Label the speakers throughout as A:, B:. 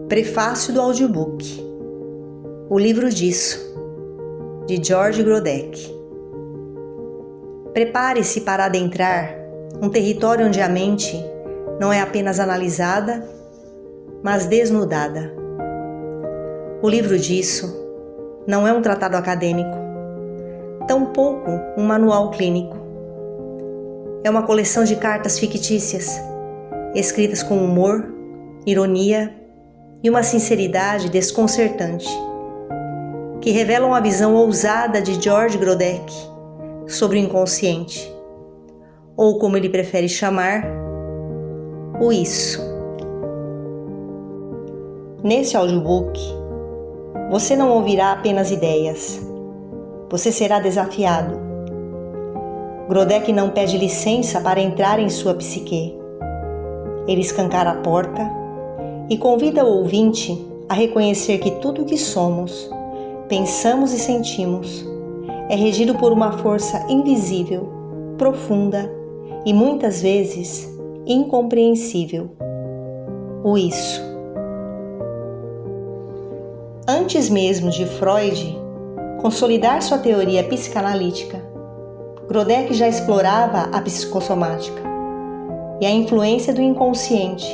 A: Prefácio do audiobook. O livro disso, de George Grodeck. Prepare-se para adentrar um território onde a mente não é apenas analisada, mas desnudada. O livro disso não é um tratado acadêmico, tampouco um manual clínico. É uma coleção de cartas fictícias, escritas com humor, ironia e uma sinceridade desconcertante, que revelam a visão ousada de George Grodeck sobre o inconsciente, ou como ele prefere chamar, o isso. Nesse audiobook, você não ouvirá apenas ideias, você será desafiado. Grodeck não pede licença para entrar em sua psique. Ele escancara a porta e convida o ouvinte a reconhecer que tudo o que somos, pensamos e sentimos é regido por uma força invisível, profunda e muitas vezes incompreensível. O isso. Antes mesmo de Freud consolidar sua teoria psicanalítica, Grodeck já explorava a psicossomática e a influência do inconsciente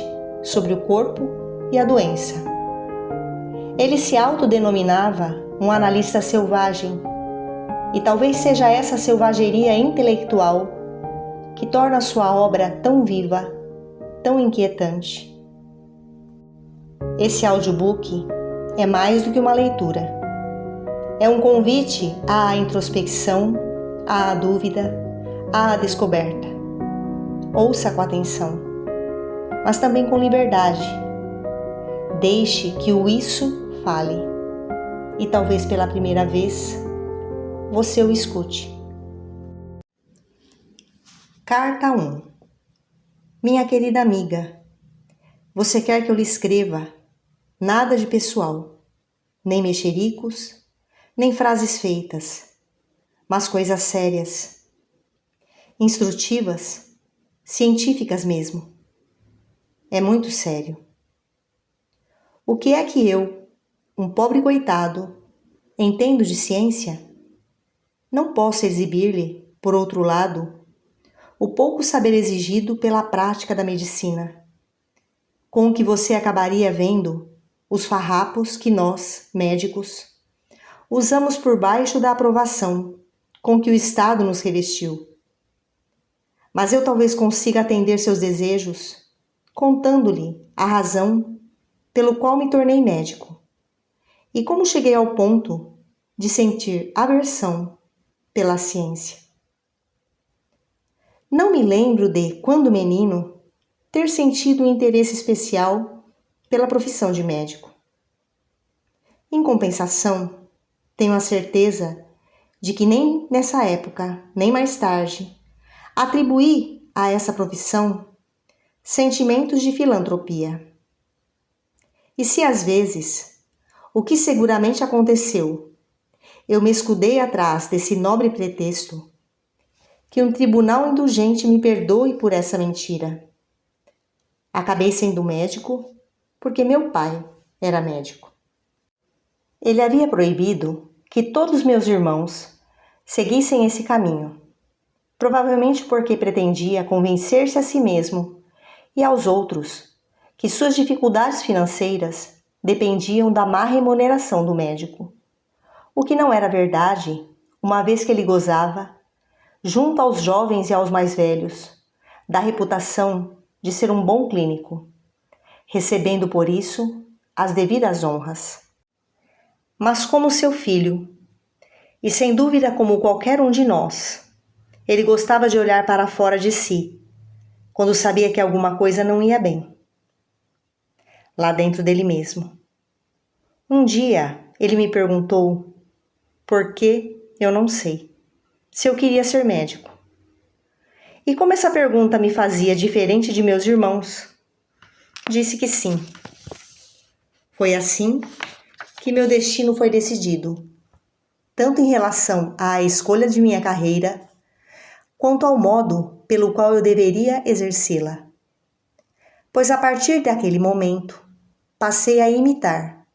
A: sobre o corpo e a doença. Ele se autodenominava um analista selvagem, e talvez seja essa selvageria intelectual que torna sua obra tão viva, tão inquietante. Esse audiobook é mais do que uma leitura. É um convite à introspecção, à dúvida, à descoberta. Ouça com atenção, mas também com liberdade. Deixe que o isso fale, e talvez pela primeira vez você o escute. Carta 1. Minha querida amiga, você quer que eu lhe escreva nada de pessoal, nem mexericos, nem frases feitas, mas coisas sérias, instrutivas, científicas mesmo. É muito sério. O que é que eu, um pobre coitado, entendo de ciência? Não posso exibir-lhe, por outro lado, o pouco saber exigido pela prática da medicina, com o que você acabaria vendo os farrapos que nós, médicos, usamos por baixo da aprovação com que o Estado nos revestiu. Mas eu talvez consiga atender seus desejos, contando-lhe a razão pelo qual me tornei médico, e como cheguei ao ponto de sentir aversão pela ciência. Não me lembro de, quando menino, ter sentido um interesse especial pela profissão de médico. Em compensação, tenho a certeza de que nem nessa época, nem mais tarde, atribuí a essa profissão sentimentos de filantropia. E se às vezes, o que seguramente aconteceu, eu me escudei atrás desse nobre pretexto, que um tribunal indulgente me perdoe por essa mentira. Acabei sendo médico porque meu pai era médico. Ele havia proibido que todos meus irmãos seguissem esse caminho, provavelmente porque pretendia convencer-se a si mesmo e aos outros que suas dificuldades financeiras dependiam da má remuneração do médico, o que não era verdade, uma vez que ele gozava, junto aos jovens e aos mais velhos, da reputação de ser um bom clínico, recebendo por isso as devidas honras. Mas como seu filho, e sem dúvida como qualquer um de nós, ele gostava de olhar para fora de si, quando sabia que alguma coisa não ia bem. Lá dentro dele mesmo. Um dia, ele me perguntou por que eu não sei, se eu queria ser médico. E como essa pergunta me fazia diferente de meus irmãos, disse que sim. Foi assim que meu destino foi decidido, tanto em relação à escolha de minha carreira, quanto ao modo pelo qual eu deveria exercê-la. Pois a partir daquele momento, passei a imitar,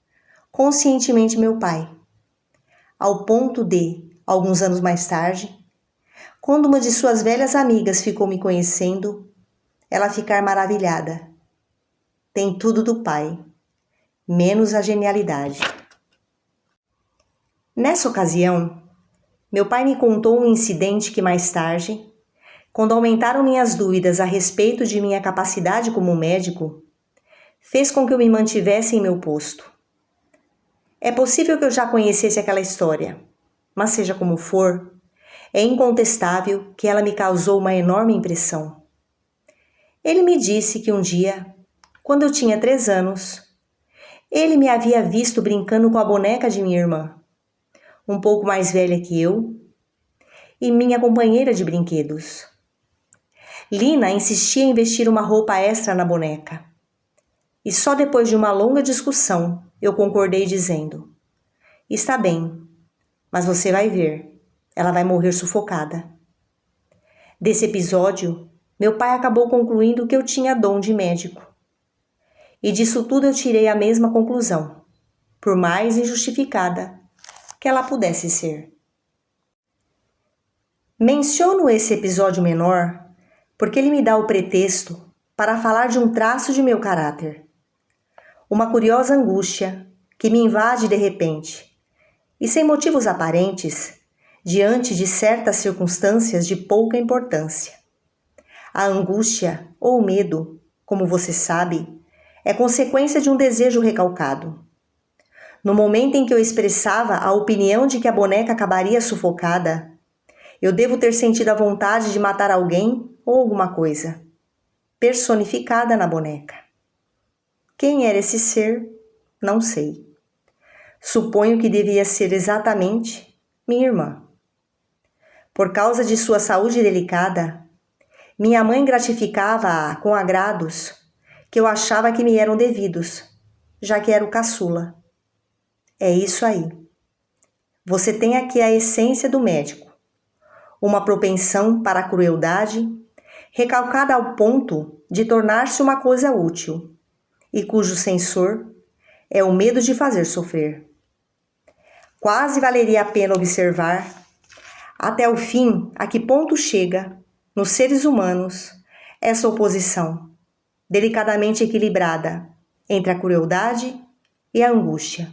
A: conscientemente, meu pai, ao ponto de, alguns anos mais tarde, quando uma de suas velhas amigas ficou me conhecendo, ela ficar maravilhada. Tem tudo do pai, menos a genialidade. Nessa ocasião, meu pai me contou um incidente que mais tarde, quando aumentaram minhas dúvidas a respeito de minha capacidade como médico, fez com que eu me mantivesse em meu posto. É possível que eu já conhecesse aquela história, mas seja como for, é incontestável que ela me causou uma enorme impressão. Ele me disse que um dia, quando eu tinha 3 anos, ele me havia visto brincando com a boneca de minha irmã, um pouco mais velha que eu, e minha companheira de brinquedos. Lina insistia em vestir uma roupa extra na boneca. E só depois de uma longa discussão, eu concordei dizendo: está bem, mas você vai ver, ela vai morrer sufocada. Desse episódio, meu pai acabou concluindo que eu tinha dom de médico. E disso tudo eu tirei a mesma conclusão, por mais injustificada que ela pudesse ser. Menciono esse episódio menor porque ele me dá o pretexto para falar de um traço de meu caráter. Uma curiosa angústia que me invade de repente e sem motivos aparentes diante de certas circunstâncias de pouca importância. A angústia ou medo, como você sabe, é consequência de um desejo recalcado. No momento em que eu expressava a opinião de que a boneca acabaria sufocada, eu devo ter sentido a vontade de matar alguém ou alguma coisa, personificada na boneca. Quem era esse ser? Não sei. Suponho que devia ser exatamente minha irmã. Por causa de sua saúde delicada, minha mãe gratificava-a com agrados que eu achava que me eram devidos, já que era o caçula. É isso aí. Você tem aqui a essência do médico. Uma propensão para a crueldade, recalcada ao ponto de tornar-se uma coisa útil, e cujo sensor é o medo de fazer sofrer. Quase valeria a pena observar, até o fim, a que ponto chega, nos seres humanos, essa oposição, delicadamente equilibrada, entre a crueldade e a angústia.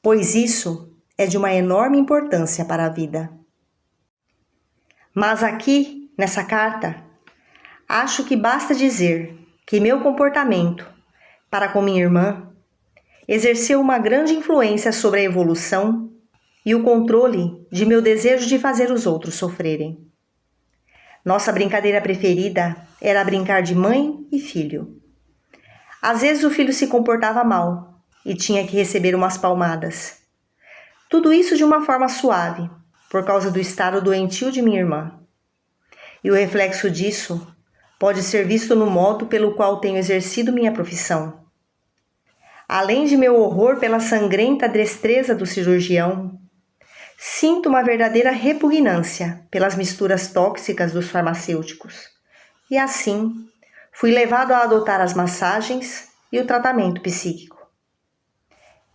A: Pois isso é de uma enorme importância para a vida. Mas aqui, nessa carta, acho que basta dizer que meu comportamento para com minha irmã exerceu uma grande influência sobre a evolução e o controle de meu desejo de fazer os outros sofrerem. Nossa brincadeira preferida era brincar de mãe e filho. Às vezes o filho se comportava mal e tinha que receber umas palmadas. Tudo isso de uma forma suave, por causa do estado doentio de minha irmã. E o reflexo disso pode ser visto no modo pelo qual tenho exercido minha profissão. Além de meu horror pela sangrenta destreza do cirurgião, sinto uma verdadeira repugnância pelas misturas tóxicas dos farmacêuticos. E assim, fui levado a adotar as massagens e o tratamento psíquico.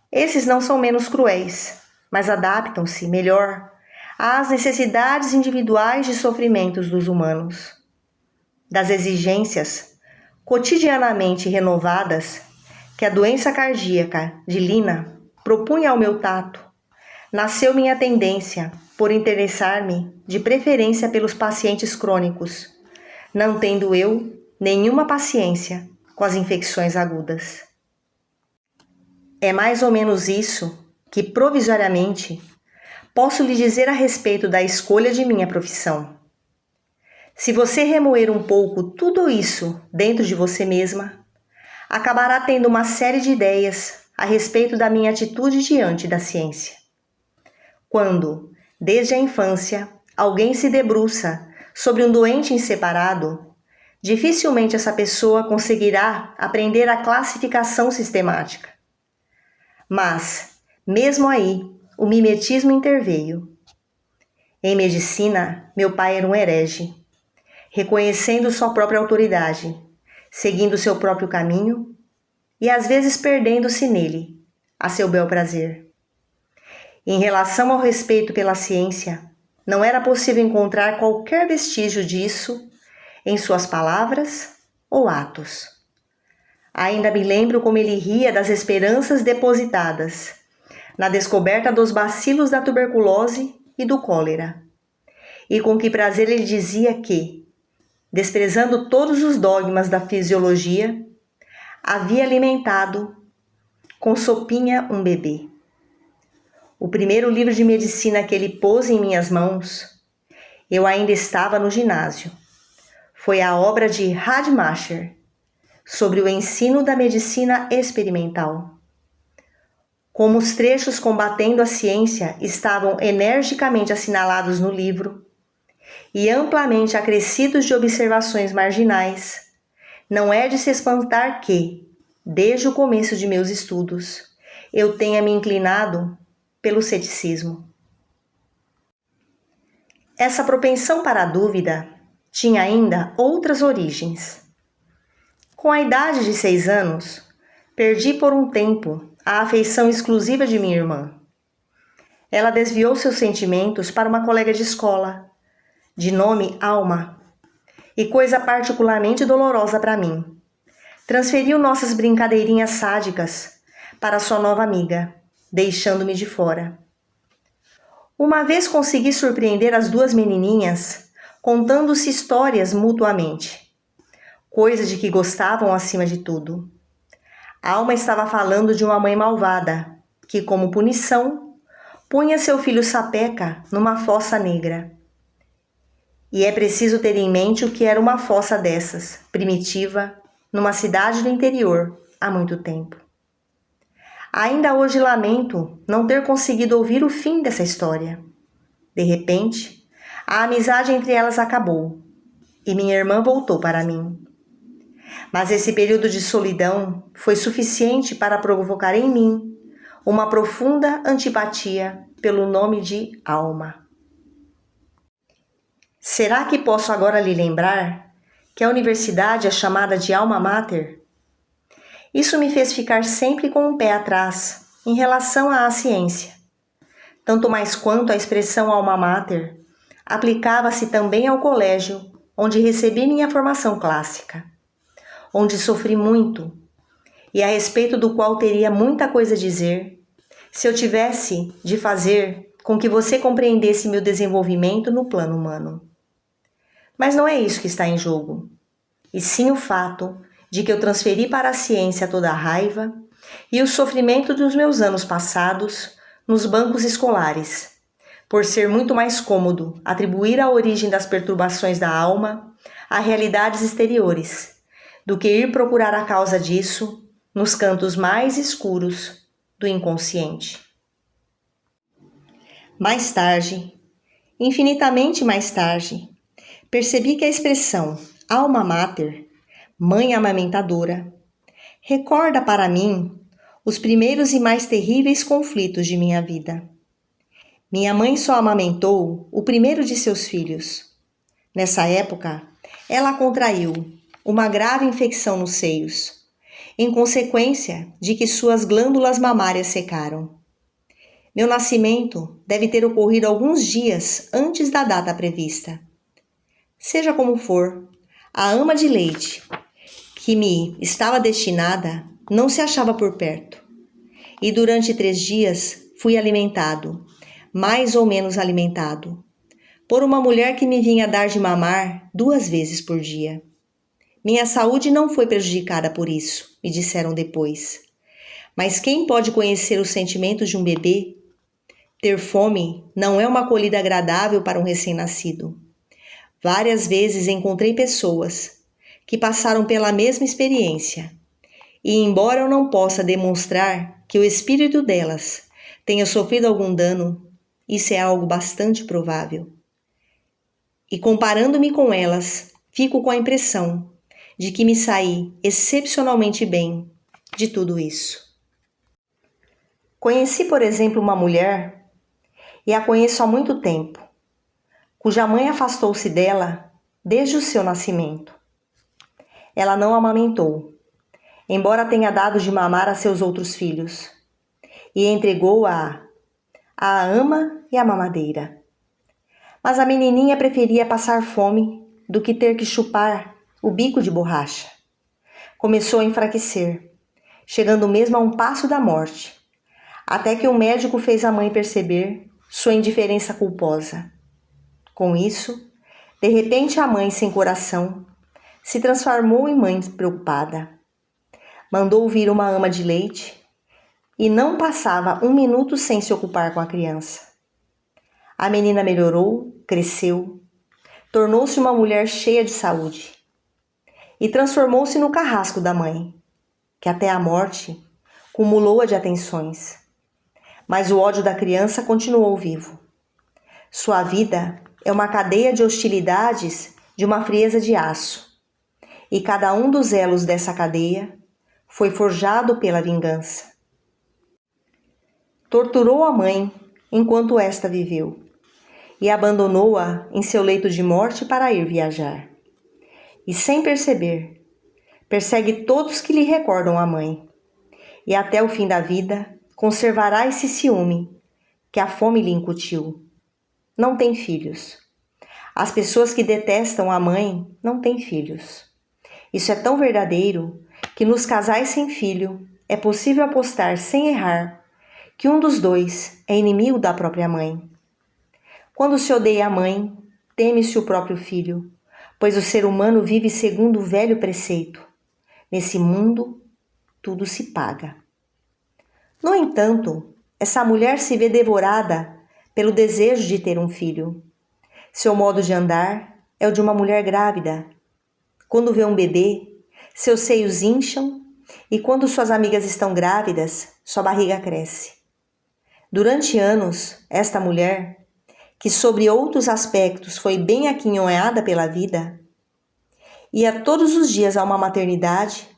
A: Esses não são menos cruéis, mas adaptam-se melhor às necessidades individuais de sofrimentos dos humanos. Das exigências cotidianamente renovadas que a doença cardíaca de Lina propunha ao meu tato, nasceu minha tendência por interessar-me de preferência pelos pacientes crônicos, não tendo eu nenhuma paciência com as infecções agudas. É mais ou menos isso que, provisoriamente, posso lhe dizer a respeito da escolha de minha profissão. Se você remoer um pouco tudo isso dentro de você mesma, acabará tendo uma série de ideias a respeito da minha atitude diante da ciência. Quando, desde a infância, alguém se debruça sobre um doente inseparado, dificilmente essa pessoa conseguirá aprender a classificação sistemática. Mas, mesmo aí, o mimetismo interveio. Em medicina, meu pai era um herege, reconhecendo sua própria autoridade, seguindo seu próprio caminho e às vezes perdendo-se nele, a seu bel prazer. Em relação ao respeito pela ciência, não era possível encontrar qualquer vestígio disso em suas palavras ou atos. Ainda me lembro como ele ria das esperanças depositadas na descoberta dos bacilos da tuberculose e do cólera, e com que prazer ele dizia que, desprezando todos os dogmas da fisiologia, havia alimentado com sopinha um bebê. O primeiro livro de medicina que ele pôs em minhas mãos, eu ainda estava no ginásio. Foi a obra de Radmacher, sobre o ensino da medicina experimental. Como os trechos combatendo a ciência estavam energicamente assinalados no livro e amplamente acrescidos de observações marginais, não é de se espantar que, desde o começo de meus estudos, eu tenha me inclinado pelo ceticismo. Essa propensão para a dúvida tinha ainda outras origens. Com a idade de 6 anos, perdi por um tempo a afeição exclusiva de minha irmã. Ela desviou seus sentimentos para uma colega de escola, de nome Alma, e coisa particularmente dolorosa para mim, transferiu nossas brincadeirinhas sádicas para sua nova amiga, deixando-me de fora. Uma vez consegui surpreender as duas menininhas, contando-se histórias mutuamente, coisa de que gostavam acima de tudo. Alma estava falando de uma mãe malvada, que, como punição, punha seu filho sapeca numa fossa negra. E é preciso ter em mente o que era uma fossa dessas, primitiva, numa cidade do interior, há muito tempo. Ainda hoje lamento não ter conseguido ouvir o fim dessa história. De repente, a amizade entre elas acabou e minha irmã voltou para mim. Mas esse período de solidão foi suficiente para provocar em mim uma profunda antipatia pelo nome de Alma. Será que posso agora lhe lembrar que a universidade é chamada de Alma Mater? Isso me fez ficar sempre com um pé atrás em relação à ciência. Tanto mais quanto a expressão Alma Mater aplicava-se também ao colégio onde recebi minha formação clássica, onde sofri muito e a respeito do qual teria muita coisa a dizer se eu tivesse de fazer com que você compreendesse meu desenvolvimento no plano humano. Mas não é isso que está em jogo, e sim o fato de que eu transferi para a ciência toda a raiva e o sofrimento dos meus anos passados nos bancos escolares, por ser muito mais cômodo atribuir a origem das perturbações da alma a realidades exteriores, do que ir procurar a causa disso nos cantos mais escuros do inconsciente. Mais tarde, infinitamente mais tarde, percebi que a expressão Alma Mater, mãe amamentadora, recorda para mim os primeiros e mais terríveis conflitos de minha vida. Minha mãe só amamentou o primeiro de seus filhos. Nessa época, ela contraiu uma grave infecção nos seios, em consequência de que suas glândulas mamárias secaram. Meu nascimento deve ter ocorrido alguns dias antes da data prevista. Seja como for, a ama de leite, que me estava destinada, não se achava por perto. E durante 3 dias fui alimentado, mais ou menos alimentado, por uma mulher que me vinha dar de mamar 2 vezes por dia. Minha saúde não foi prejudicada por isso, me disseram depois. Mas quem pode conhecer os sentimentos de um bebê? Ter fome não é uma acolhida agradável para um recém-nascido. Várias vezes encontrei pessoas que passaram pela mesma experiência, e embora eu não possa demonstrar que o espírito delas tenha sofrido algum dano, isso é algo bastante provável. E comparando-me com elas, fico com a impressão de que me saí excepcionalmente bem de tudo isso. Conheci, por exemplo, uma mulher, e a conheço há muito tempo, cuja mãe afastou-se dela desde o seu nascimento. Ela não amamentou. embora tenha dado de mamar a seus outros filhos, e entregou-a à ama e à mamadeira. Mas a menininha preferia passar fome do que ter que chupar o bico de borracha. Começou a enfraquecer, chegando mesmo a um passo da morte, até que o médico fez a mãe perceber sua indiferença culposa. Com isso, de repente a mãe sem coração se transformou em mãe preocupada. Mandou vir uma ama de leite e não passava um minuto sem se ocupar com a criança. A menina melhorou, cresceu, tornou-se uma mulher cheia de saúde e transformou-se no carrasco da mãe, que até a morte cumulou-a de atenções. Mas o ódio da criança continuou vivo. Sua vida é uma cadeia de hostilidades de uma frieza de aço, e cada um dos elos dessa cadeia foi forjado pela vingança. Torturou a mãe enquanto esta viveu, e abandonou-a em seu leito de morte para ir viajar. E sem perceber, persegue todos que lhe recordam a mãe, e até o fim da vida conservará esse ciúme que a fome lhe incutiu. Não tem filhos. As pessoas que detestam a mãe não têm filhos. Isso é tão verdadeiro que nos casais sem filho é possível apostar sem errar que um dos dois é inimigo da própria mãe. Quando se odeia a mãe, teme-se o próprio filho, pois o ser humano vive segundo o velho preceito: nesse mundo, tudo se paga. No entanto, essa mulher se vê devorada pelo desejo de ter um filho. Seu modo de andar é o de uma mulher grávida. Quando vê um bebê, seus seios incham e quando suas amigas estão grávidas, sua barriga cresce. Durante anos, esta mulher, que sobre outros aspectos foi bem aquinhoada pela vida, ia todos os dias a uma maternidade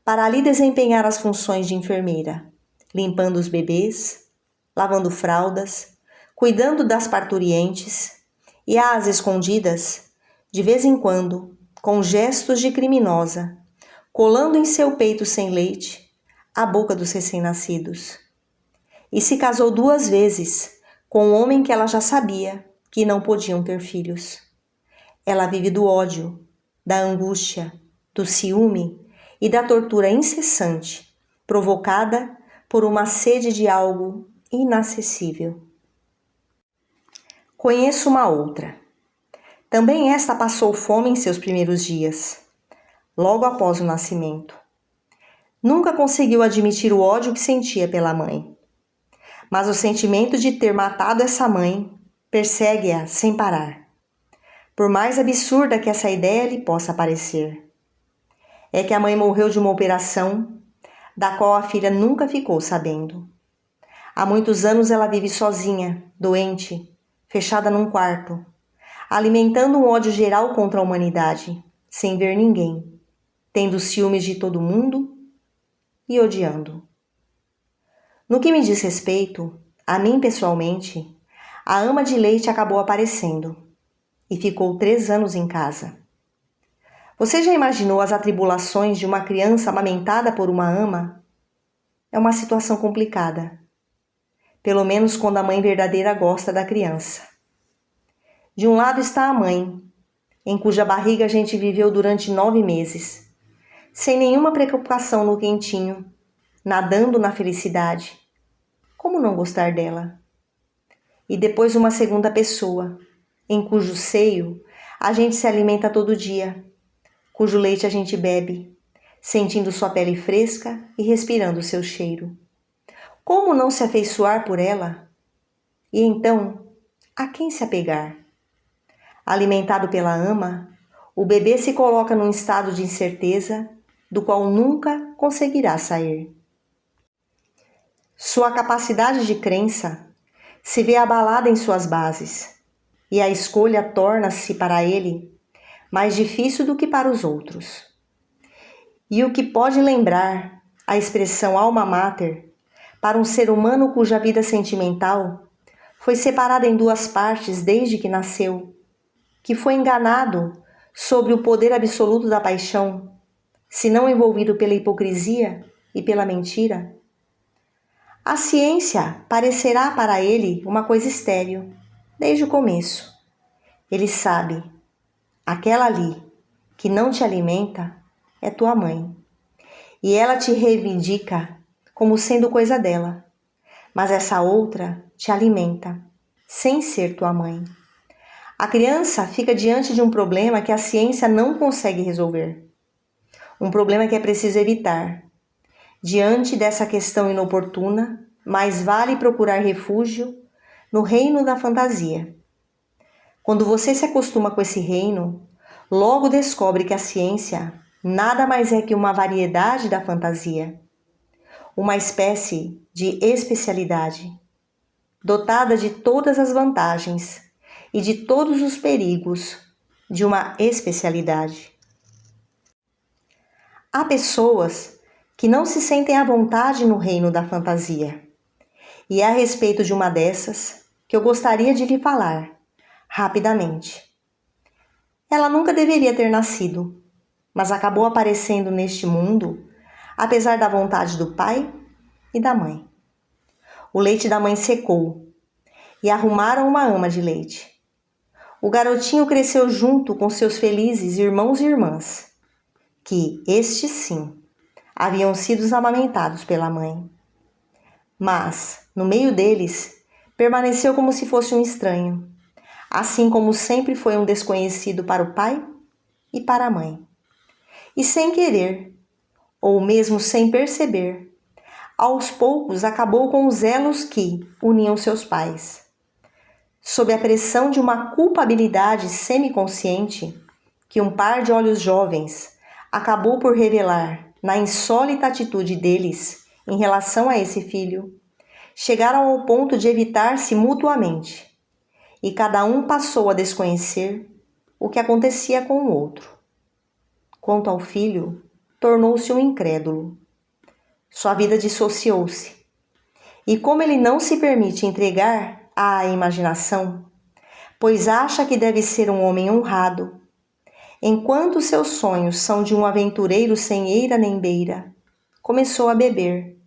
A: para ali desempenhar as funções de enfermeira, limpando os bebês, lavando fraldas, cuidando das parturientes e às escondidas, de vez em quando, com gestos de criminosa, colando em seu peito sem leite a boca dos recém-nascidos. E se casou 2 vezes com um homem que ela já sabia que não podiam ter filhos. Ela vive do ódio, da angústia, do ciúme e da tortura incessante, provocada por uma sede de algo inacessível. Conheço uma outra. Também esta passou fome em seus primeiros dias, logo após o nascimento. Nunca conseguiu admitir o ódio que sentia pela mãe. Mas o sentimento de ter matado essa mãe persegue-a sem parar, por mais absurda que essa ideia lhe possa parecer. É que a mãe morreu de uma operação da qual a filha nunca ficou sabendo. Há muitos anos ela vive sozinha, doente, fechada num quarto, alimentando um ódio geral contra a humanidade, sem ver ninguém, tendo ciúmes de todo mundo e odiando. No que me diz respeito, a mim pessoalmente, a ama de leite acabou aparecendo e ficou 3 anos em casa. Você já imaginou as atribulações de uma criança amamentada por uma ama? É uma situação complicada, pelo menos quando a mãe verdadeira gosta da criança. De um lado está a mãe, em cuja barriga a gente viveu durante 9 meses, sem nenhuma preocupação no quentinho, nadando na felicidade. Como não gostar dela? E depois uma segunda pessoa, em cujo seio a gente se alimenta todo dia, cujo leite a gente bebe, sentindo sua pele fresca e respirando seu cheiro. Como não se afeiçoar por ela? E então, a quem se apegar? Alimentado pela ama, o bebê se coloca num estado de incerteza do qual nunca conseguirá sair. Sua capacidade de crença se vê abalada em suas bases, e a escolha torna-se para ele mais difícil do que para os outros. E o que pode lembrar a expressão alma mater para um ser humano cuja vida sentimental foi separada em 2 partes desde que nasceu, que foi enganado sobre o poder absoluto da paixão, se não envolvido pela hipocrisia e pela mentira? A ciência parecerá para ele uma coisa estéril, desde o começo. Ele sabe, aquela ali que não te alimenta é tua mãe. E ela te reivindica como sendo coisa dela. Mas essa outra te alimenta, sem ser tua mãe. A criança fica diante de um problema que a ciência não consegue resolver. Um problema que é preciso evitar. Diante dessa questão inoportuna, mais vale procurar refúgio no reino da fantasia. Quando você se acostuma com esse reino, logo descobre que a ciência nada mais é que uma variedade da fantasia, uma espécie de especialidade, dotada de todas as vantagens e de todos os perigos de uma especialidade. Há pessoas que não se sentem à vontade no reino da fantasia. E é a respeito de uma dessas que eu gostaria de lhe falar, rapidamente. Ela nunca deveria ter nascido, mas acabou aparecendo neste mundo, apesar da vontade do pai e da mãe. O leite da mãe secou e arrumaram uma ama de leite. O garotinho cresceu junto com seus felizes irmãos e irmãs, que, estes sim, haviam sido amamentados pela mãe. Mas, no meio deles, permaneceu como se fosse um estranho, assim como sempre foi um desconhecido para o pai e para a mãe. E sem querer, ou mesmo sem perceber, aos poucos acabou com os elos que uniam seus pais. Sob a pressão de uma culpabilidade semiconsciente, que um par de olhos jovens acabou por revelar na insólita atitude deles em relação a esse filho, chegaram ao ponto de evitar-se mutuamente, e cada um passou a desconhecer o que acontecia com o outro. Quanto ao filho, tornou-se um incrédulo. Sua vida dissociou-se, e como ele não se permite entregar à imaginação, pois acha que deve ser um homem honrado, enquanto seus sonhos são de um aventureiro sem eira nem beira, começou a beber,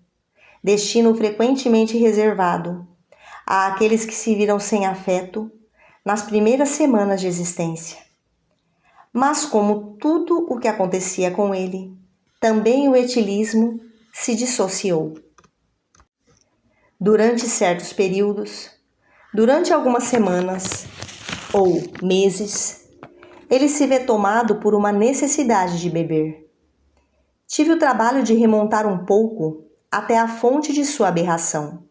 A: destino frequentemente reservado àqueles que se viram sem afeto nas primeiras semanas de existência. Mas como tudo o que acontecia com ele, também o etilismo se dissociou. Durante certos períodos, durante algumas semanas ou meses, ele se vê tomado por uma necessidade de beber. Tive o trabalho de remontar um pouco até a fonte de sua aberração.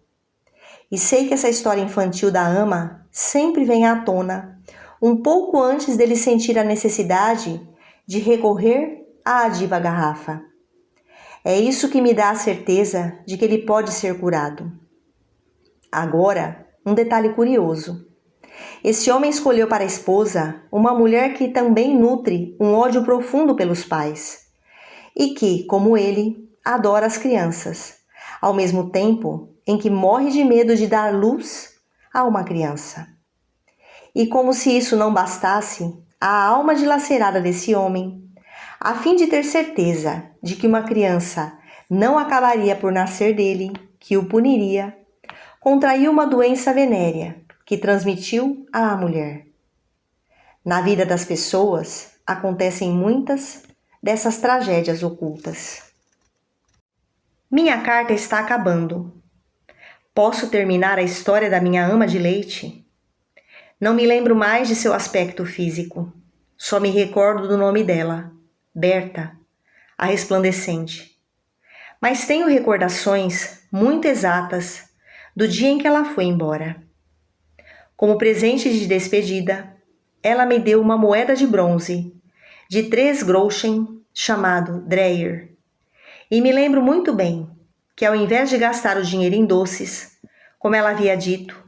A: E sei que essa história infantil da ama sempre vem à tona, um pouco antes dele sentir a necessidade de recorrer à diva garrafa. É isso que me dá a certeza de que ele pode ser curado. Agora, um detalhe curioso. Esse homem escolheu para a esposa uma mulher que também nutre um ódio profundo pelos pais e que, como ele, adora as crianças, ao mesmo tempo em que morre de medo de dar luz a uma criança. E como se isso não bastasse, a alma dilacerada desse homem, a fim de ter certeza de que uma criança não acabaria por nascer dele, que o puniria, contraiu uma doença venérea que transmitiu à mulher. Na vida das pessoas acontecem muitas dessas tragédias ocultas. Minha carta está acabando. Posso terminar a história da minha ama de leite? Não me lembro mais de seu aspecto físico. Só me recordo do nome dela, Berta, a resplandecente. Mas tenho recordações muito exatas do dia em que ela foi embora. Como presente de despedida, ela me deu uma moeda de bronze, de 3 groschen, chamado Dreyer. E me lembro muito bem que, ao invés de gastar o dinheiro em doces, como ela havia dito,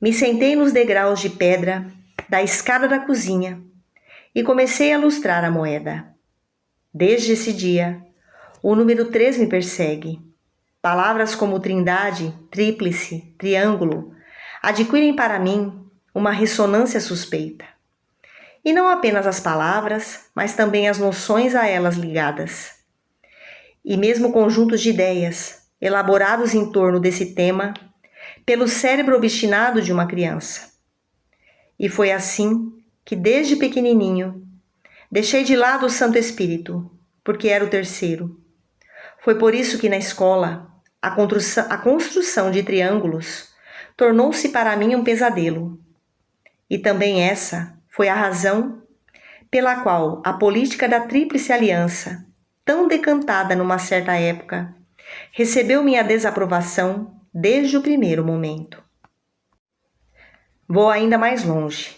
A: me sentei nos degraus de pedra da escada da cozinha e comecei a lustrar a moeda. Desde esse dia, o número 3 me persegue. Palavras como trindade, tríplice, triângulo adquirem para mim uma ressonância suspeita. E não apenas as palavras, mas também as noções a elas ligadas. E mesmo conjuntos de ideias, elaborados em torno desse tema, pelo cérebro obstinado de uma criança. E foi assim que, desde pequenininho, deixei de lado o Santo Espírito, porque era o terceiro. Foi por isso que na escola, a construção de triângulos tornou-se para mim um pesadelo. E também essa foi a razão pela qual a política da Tríplice Aliança, tão decantada numa certa época, recebeu minha desaprovação desde o primeiro momento. Vou ainda mais longe.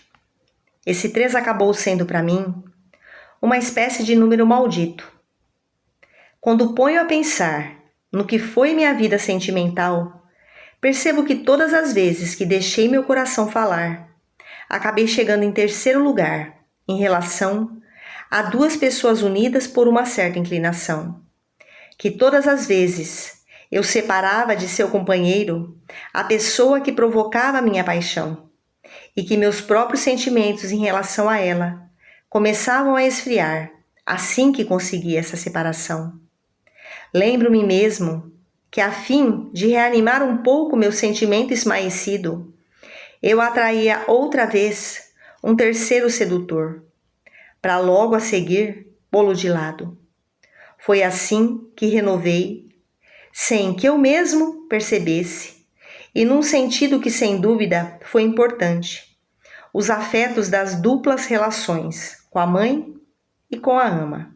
A: Esse 3 acabou sendo para mim uma espécie de número maldito. Quando ponho a pensar no que foi minha vida sentimental, percebo que todas as vezes que deixei meu coração falar, acabei chegando em terceiro lugar em relação a duas pessoas unidas por uma certa inclinação. Que todas as vezes eu separava de seu companheiro a pessoa que provocava a minha paixão, e que meus próprios sentimentos em relação a ela começavam a esfriar assim que consegui essa separação. Lembro-me mesmo que, a fim de reanimar um pouco meu sentimento esmaecido, eu atraía outra vez um terceiro sedutor, para logo a seguir pô-lo de lado. Foi assim que renovei, sem que eu mesmo percebesse, e num sentido que sem dúvida foi importante, os afetos das duplas relações com a mãe e com a ama,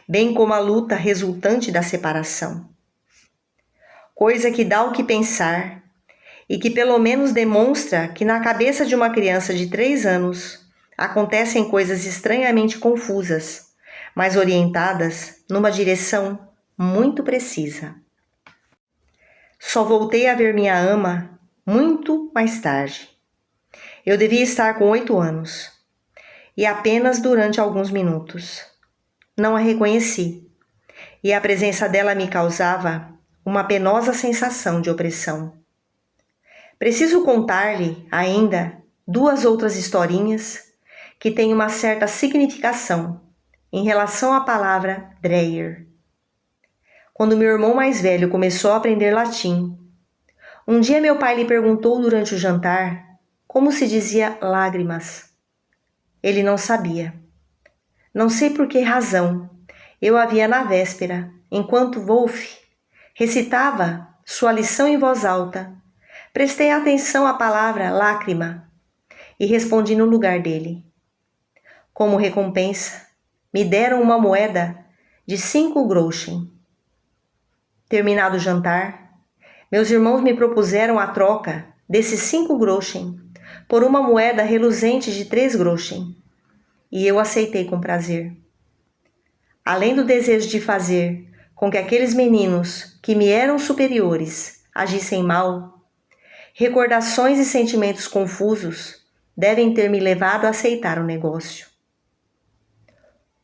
A: bem como a luta resultante da separação. Coisa que dá o que pensar e que pelo menos demonstra que na cabeça de uma criança de 3 anos acontecem coisas estranhamente confusas, mas orientadas numa direção muito precisa. Só voltei a ver minha ama muito mais tarde. Eu devia estar com 8 anos, e apenas durante alguns minutos. Não a reconheci, e a presença dela me causava uma penosa sensação de opressão. Preciso contar-lhe ainda 2 outras historinhas que têm uma certa significação em relação à palavra Dreyer. Quando meu irmão mais velho começou a aprender latim, um dia meu pai lhe perguntou durante o jantar como se dizia lágrimas. Ele não sabia. Não sei por que razão eu havia na véspera, enquanto Wolff recitava sua lição em voz alta, prestei atenção à palavra lágrima e respondi no lugar dele. Como recompensa, me deram uma moeda de 5 groschen. Terminado o jantar, meus irmãos me propuseram a troca desses 5 groschen por uma moeda reluzente de 3 groschen, e eu aceitei com prazer. Além do desejo de fazer com que aqueles meninos que me eram superiores agissem mal, recordações e sentimentos confusos devem ter me levado a aceitar o negócio.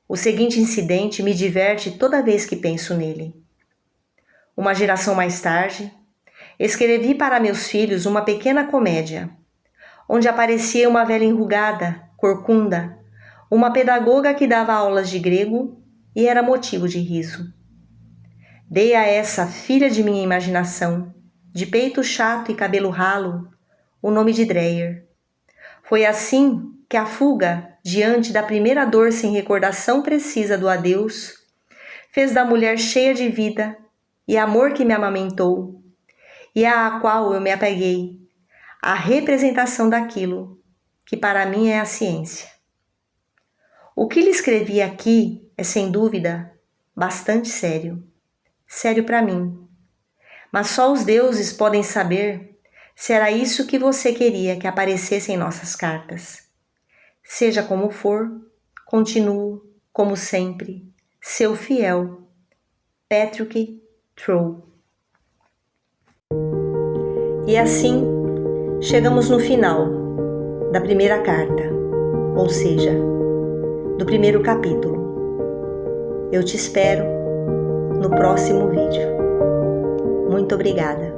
A: O seguinte incidente me diverte toda vez que penso nele. Uma geração mais tarde, escrevi para meus filhos uma pequena comédia, onde aparecia uma velha enrugada, corcunda, uma pedagoga que dava aulas de grego e era motivo de riso. Dei a essa filha de minha imaginação, de peito chato e cabelo ralo, o nome de Dreyer. Foi assim que a fuga diante da primeira dor sem recordação precisa do adeus fez da mulher cheia de vida e amor que me amamentou e à qual eu me apeguei a representação daquilo que para mim é a ciência. O que lhe escrevi aqui é, sem dúvida, bastante sério. Sério para mim. Mas só os deuses podem saber se era isso que você queria que aparecesse em nossas cartas. Seja como for, continuo, como sempre, seu fiel, Patrick Troll. E assim, chegamos no final da primeira carta, ou seja, do primeiro capítulo. Eu te espero no próximo vídeo. Muito obrigada.